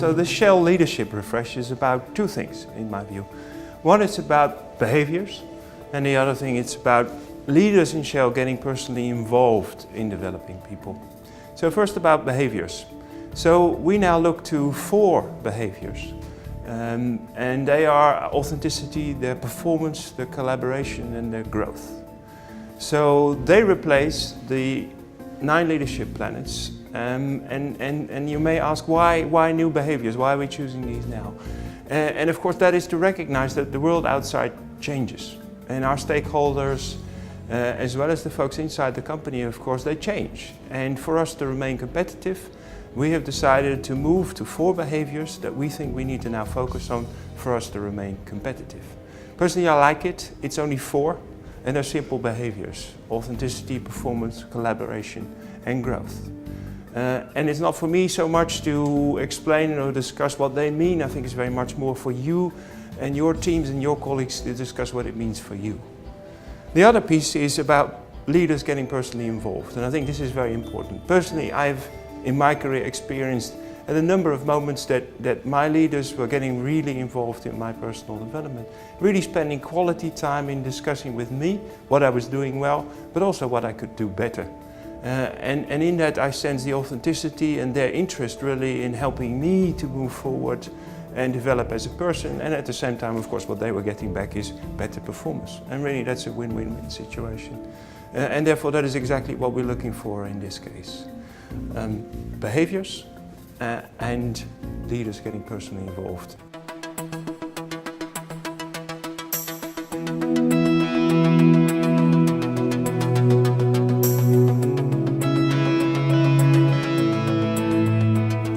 So the Shell leadership refresh is about two things, in my view. One, it's about behaviors, and the other thing, it's about leaders in Shell getting personally involved in developing people. So first about behaviors. So we now look to 4 behaviors, and they are authenticity, their performance, their collaboration, and their growth. So they replace the 9 leadership planets, and you may ask why new behaviors, why are we choosing these now? And of course that is to recognize that the world outside changes, and our stakeholders, as well as the folks inside the company, of course, they change. And for us to remain competitive, we have decided to move to 4 behaviors that we think we need to now focus on for us to remain competitive. Personally, I like it. It's only 4, and they're simple behaviors: authenticity, performance, collaboration, and growth. And it's not for me so much to explain or discuss what they mean. I think it's very much more for you and your teams and your colleagues to discuss what it means for you. The other piece is about leaders getting personally involved, and I think this is very important. Personally, I've in my career experienced a number of moments that my leaders were getting really involved in my personal development, really spending quality time in discussing with me what I was doing well, but also what I could do better. And in that I sense the authenticity and their interest really in helping me to move forward and develop as a person, and at the same time, of course, what they were getting back is better performance. And really that's a win-win-win situation. And therefore that is exactly what we're looking for in this case. Behaviors and leaders getting personally involved.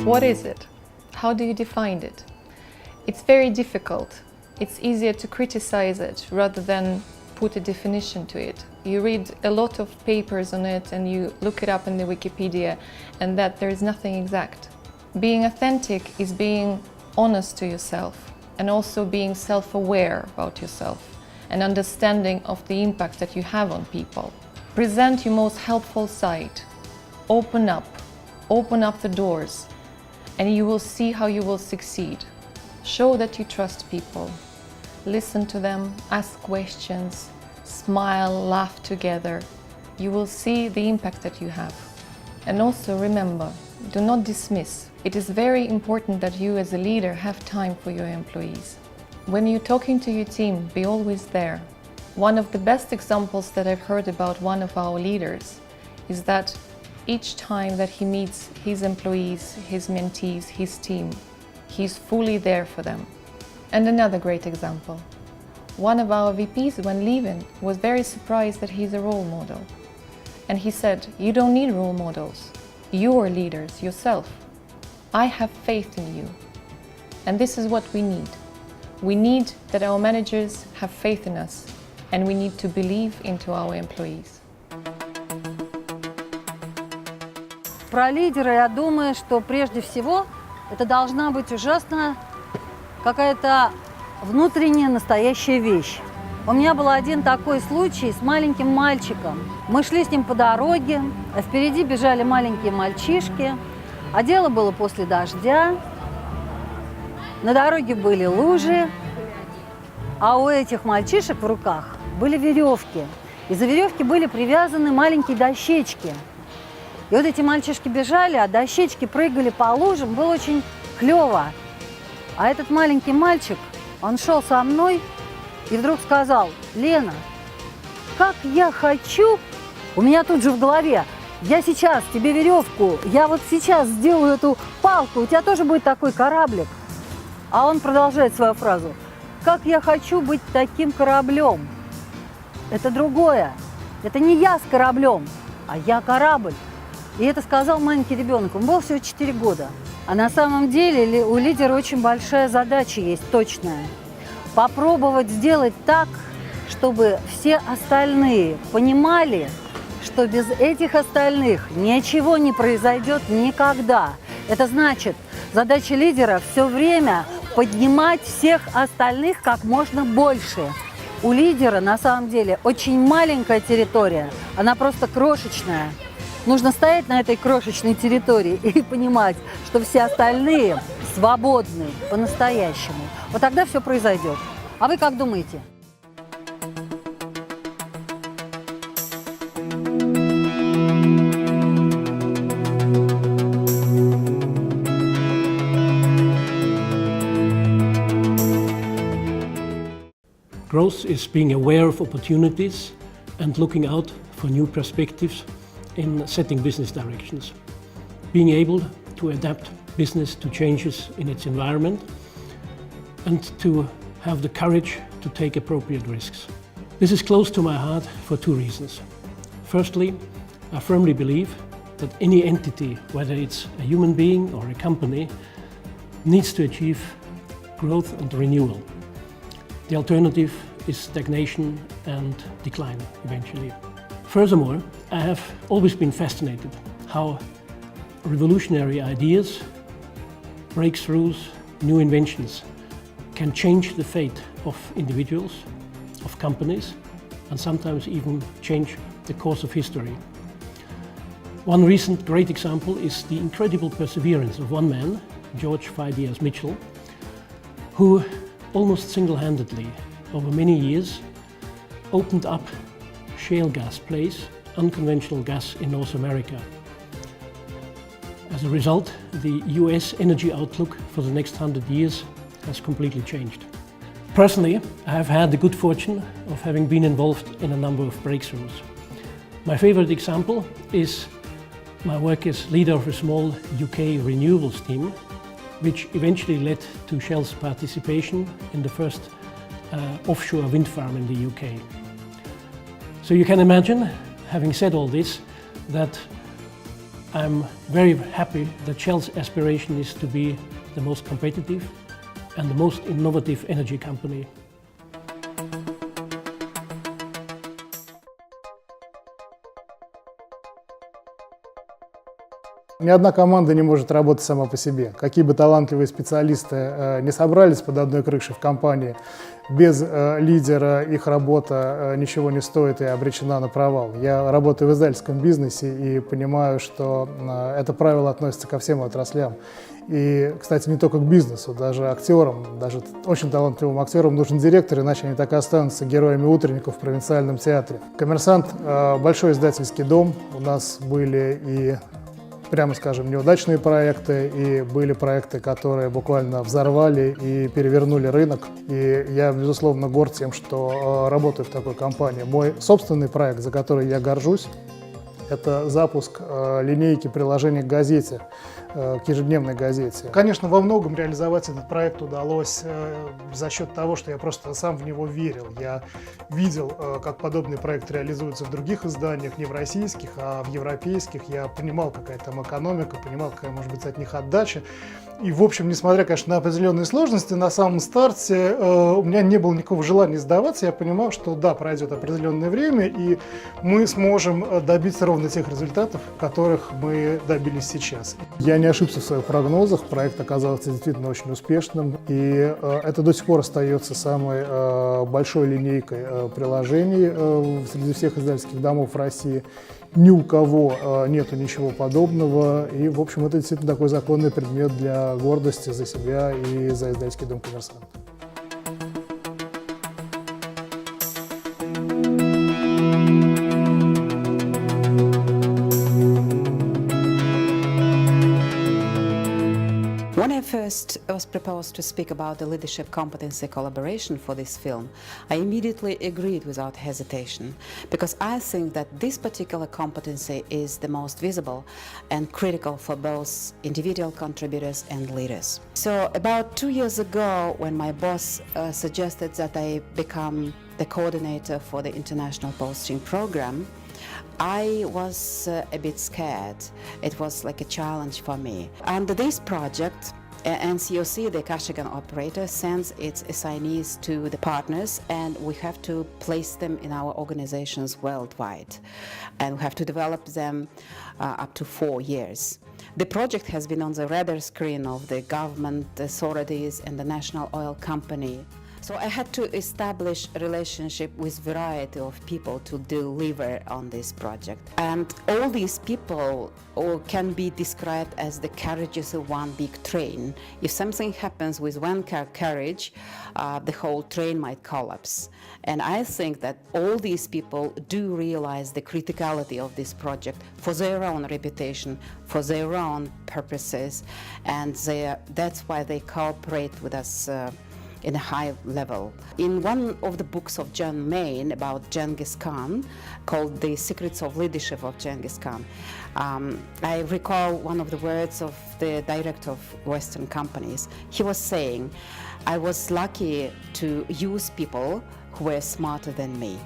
What is it? How do you define it? It's very difficult. It's easier to criticize it rather than put a definition to it. You read a lot of papers on it and you look it up in the Wikipedia, and that there is nothing exact. Being authentic is being honest to yourself and also being self-aware about yourself and understanding of the impact that you have on people. Present your most helpful side. Open up the doors, and you will see how you will succeed. Show that you trust people. Listen to them, ask questions, smile, laugh together. You will see the impact that you have. And also remember, do not dismiss. It is very important that you as a leader have time for your employees. When you're talking to your team, be always there. One of the best examples that I've heard about one of our leaders is that each time that he meets his employees, his mentees, his team, he's fully there for them. And another great example. One of our VPs, when leaving, was very surprised that he's a role model. And he said, "You don't need role models. You are leaders yourself. I have faith in you." And this is what we need. We need that our managers have faith in us, and we need to believe into our employees. Про лидера я думаю, что прежде всего это должна быть ужасно какая-то внутренняя настоящая вещь. У меня был один такой случай с маленьким мальчиком. Мы шли с ним по дороге, а впереди бежали маленькие мальчишки, а дело было после дождя. На дороге были лужи, а у этих мальчишек в руках были веревки. И за веревки были привязаны маленькие дощечки. И вот эти мальчишки бежали, а дощечки прыгали по лужам, было очень клево. А этот маленький мальчик, он шел со мной и вдруг сказал: «Лена, как я хочу...» У меня тут же в голове: «Я сейчас тебе веревку, я вот сейчас сделаю эту палку, у тебя тоже будет такой кораблик». А он продолжает свою фразу: «Как я хочу быть таким кораблем». Это другое. Это не я с кораблем, а я корабль. И это сказал маленький ребенок, ему было всего 4 года. А на самом деле у лидера очень большая задача есть, точная. Попробовать сделать так, чтобы все остальные понимали, что без этих остальных ничего не произойдет никогда. Это значит, задача лидера все время поднимать всех остальных как можно больше. У лидера на самом деле очень маленькая территория, она просто крошечная. Нужно стоять на этой крошечной территории и понимать, что все остальные свободный, по-настоящему, вот тогда все произойдет. А вы как думаете? Growth is being aware of opportunities and looking out for new perspectives in setting business directions. Being able to adapt business to changes in its environment and to have the courage to take appropriate risks. This is close to my heart for two reasons. Firstly, I firmly believe that any entity, whether it's a human being or a company, needs to achieve growth and renewal. The alternative is stagnation and decline eventually. Furthermore, I have always been fascinated how revolutionary ideas, breakthroughs, new inventions can change the fate of individuals, of companies, and sometimes even change the course of history. One recent great example is the incredible perseverance of one man, George 5 years Mitchell, who almost single-handedly, over many years, opened up shale gas plays, unconventional gas in North America. As a result, the US energy outlook for the next 100 years has completely changed. Personally, I have had the good fortune of having been involved in a number of breakthroughs. My favorite example is my work as leader of a small UK renewables team, which eventually led to Shell's participation in the first offshore wind farm in the UK. So you can imagine, having said all this, that I'm very happy that Shell's aspiration is to be the most competitive and the most innovative energy company. Ни одна команда не может работать сама по себе. Какие бы талантливые специалисты не собрались под одной крышей в компании, без лидера их работа ничего не стоит и обречена на провал. Я работаю в издательском бизнесе и понимаю, что это правило относится ко всем отраслям. И, кстати, не только к бизнесу, даже актерам, даже очень талантливым актерам нужен директор, иначе они так и останутся героями утренников в провинциальном театре. «Коммерсант» – большой издательский дом. У нас были и, прямо скажем, неудачные проекты, и были проекты, которые буквально взорвали и перевернули рынок. И я, безусловно, горд тем, что работаю в такой компании. Мой собственный проект, за который я горжусь, это запуск линейки приложений к газете, к ежедневной газете. Конечно, во многом реализовать этот проект удалось за счет того, что я просто сам в него верил. Я видел, как подобный проект реализуется в других изданиях, не в российских, а в европейских. Я понимал, какая там экономика, понимал, какая может быть от них отдача. И, в общем, несмотря, конечно, на определенные сложности, на самом старте у меня не было никакого желания сдаваться. Я понимал, что да, пройдет определенное время, и мы сможем добиться ровно тех результатов, которых мы добились сейчас. Я не ошибся в своих прогнозах, проект оказался действительно очень успешным, и это до сих пор остается самой большой линейкой приложений среди всех издательских домов в России. Ни у кого нету ничего подобного, и, в общем, это действительно такой законный предмет для гордости за себя и за издательский дом «Коммерсант». When I first was proposed to speak about the leadership competency collaboration for this film, I immediately agreed without hesitation, because I think that this particular competency is the most visible and critical for both individual contributors and leaders. So about 2 years ago, when my boss suggested that I become the coordinator for the international posting program, I was a bit scared. It was like a challenge for me. Under this project, NCOC, the Kashigan operator, sends its assignees to the partners, and we have to place them in our organizations worldwide. And we have to develop them up to 4 years. The project has been on the radar screen of the government authorities and the national oil company. So I had to establish a relationship with variety of people to deliver on this project. And all these people can be described as the carriages of one big train. If something happens with one carriage, the whole train might collapse. And I think that all these people do realize the criticality of this project for their own reputation, for their own purposes, and that's why they cooperate with us in a high level. In one of the books of John Main about Genghis Khan, called The Secrets of Leadership of Genghis Khan, I recall one of the words of the director of Western companies. He was saying, I was lucky to use people who were smarter than me.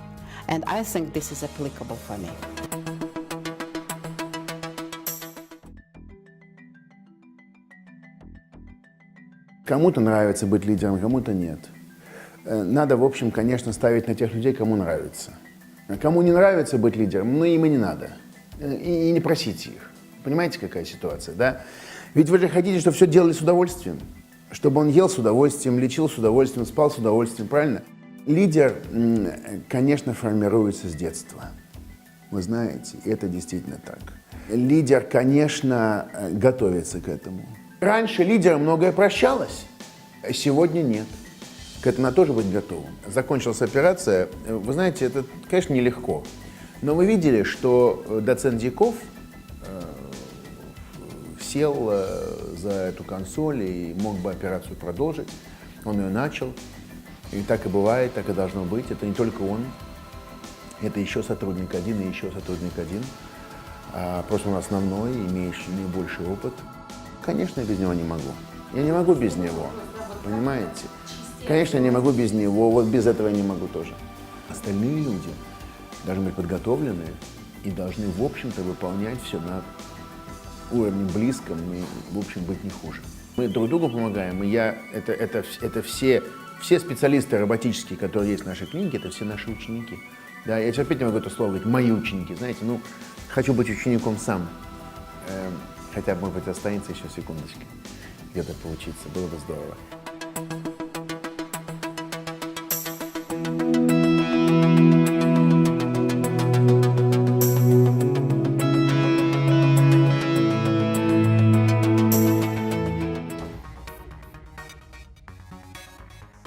And I think this is applicable for me. Кому-то нравится быть лидером, кому-то нет. Надо, в общем, конечно, ставить на тех людей, кому нравится. Кому не нравится быть лидером, ну им и не надо. И не просите их. Понимаете, какая ситуация, да? Ведь вы же хотите, чтобы все делали с удовольствием. Чтобы он ел с удовольствием, лечил с удовольствием, спал с удовольствием, правильно? Лидер, конечно, формируется с детства. Вы знаете, это действительно так. Лидер, конечно, готовится к этому. Раньше лидерам многое прощалось, а сегодня нет. К этому надо тоже быть готовым. Закончилась операция. Вы знаете, это, конечно, нелегко. Но вы видели, что доцент Дьяков сел за эту консоль и мог бы операцию продолжить. Он ее начал. И так и бывает, так и должно быть. Это не только он. Это еще сотрудник один и еще сотрудник один. Просто он основной, имеющий наибольший опыт. Конечно, я без него не могу. Я не могу без него, понимаете? Конечно, я не могу без него, вот без этого я не могу тоже. Остальные люди должны быть подготовлены и должны, в общем-то, выполнять все на уровне близком и, в общем, быть не хуже. Мы друг другу помогаем, и это все специалисты роботические, которые есть в нашей клинике, это все наши ученики. Да, я терпеть не могу это слово говорить, мои ученики, знаете, ну, хочу быть учеником сам. Хотя бы, может быть, останется еще секундочка где-то поучиться, было бы здорово.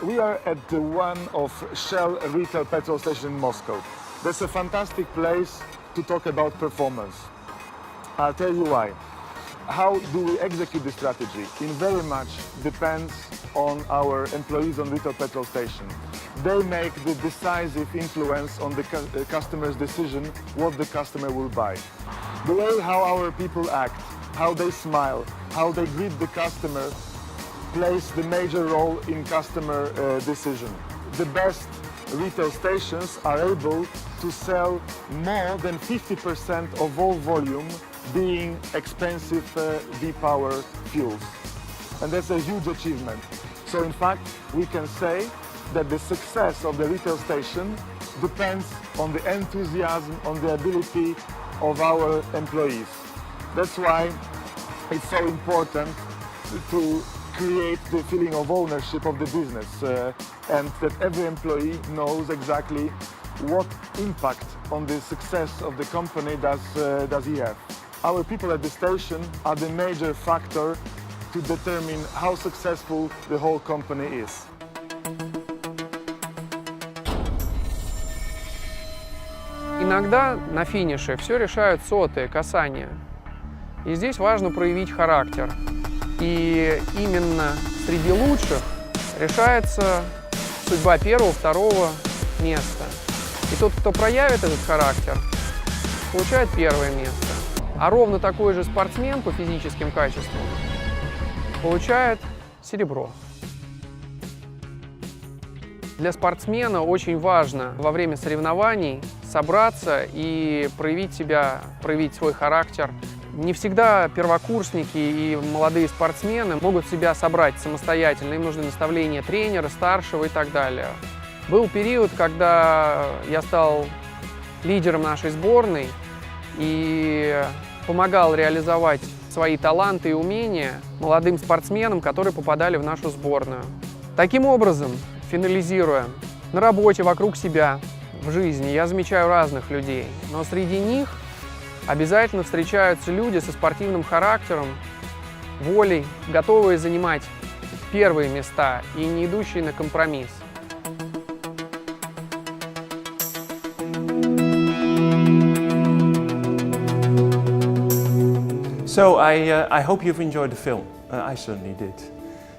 We are at one of Shell retail petrol station in Moscow. That's a fantastic place to talk about performance. I'll tell you why. How do we execute the strategy? It very much depends on our employees on retail petrol station. They make the decisive influence on the customer's decision what the customer will buy. The way how our people act, how they smile, how they greet the customer plays the major role in customer decision. The best retail stations are able to sell more than 50% of all volume being expensive V-power fuels. And that's a huge achievement. So in fact, we can say that the success of the retail station depends on the enthusiasm, on the ability of our employees. That's why it's so important to create the feeling of ownership of the business and that every employee knows exactly what impact on the success of the company does he have. Our people at the station are the major factor to determine how successful the whole company is. Иногда на финише все решают сотые, касания. И здесь важно проявить характер. И именно среди лучших решается судьба первого, второго места. И тот, кто проявит этот характер, получает первое место. А ровно такой же спортсмен по физическим качествам получает серебро. Для спортсмена очень важно во время соревнований собраться и проявить себя, проявить свой характер. Не всегда первокурсники и молодые спортсмены могут себя собрать самостоятельно. Им нужны наставления тренера, старшего и так далее. Был период, когда я стал лидером нашей сборной и помогал реализовать свои таланты и умения молодым спортсменам, которые попадали в нашу сборную. Таким образом, Финализируя, на работе, вокруг себя, в жизни я замечаю разных людей, но среди них обязательно встречаются люди со спортивным характером, волей, готовые занимать первые места и не идущие на компромисс. So I hope you've enjoyed the film. I certainly did.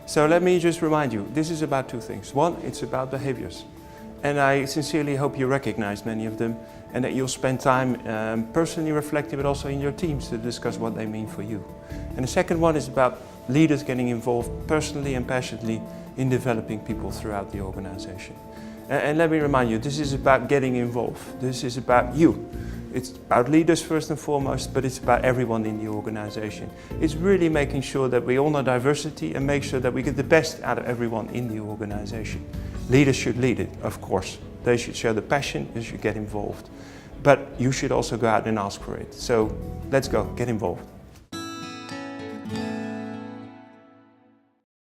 So let me just remind you, this is about two things. One, it's about behaviors. And I sincerely hope you recognize many of them and that you'll spend time personally reflecting, but also in your teams to discuss what they mean for you. And the second one is about leaders getting involved personally and passionately in developing people throughout the organization. And let me remind you, this is about getting involved. This is about you. It's about leaders first and foremost, but it's about everyone in the organization. It's really making sure that we honor diversity and make sure that we get the best out of everyone in the organization. Leaders should lead it, of course. They should show the passion, they should get involved. But you should also go out and ask for it. So let's go, get involved.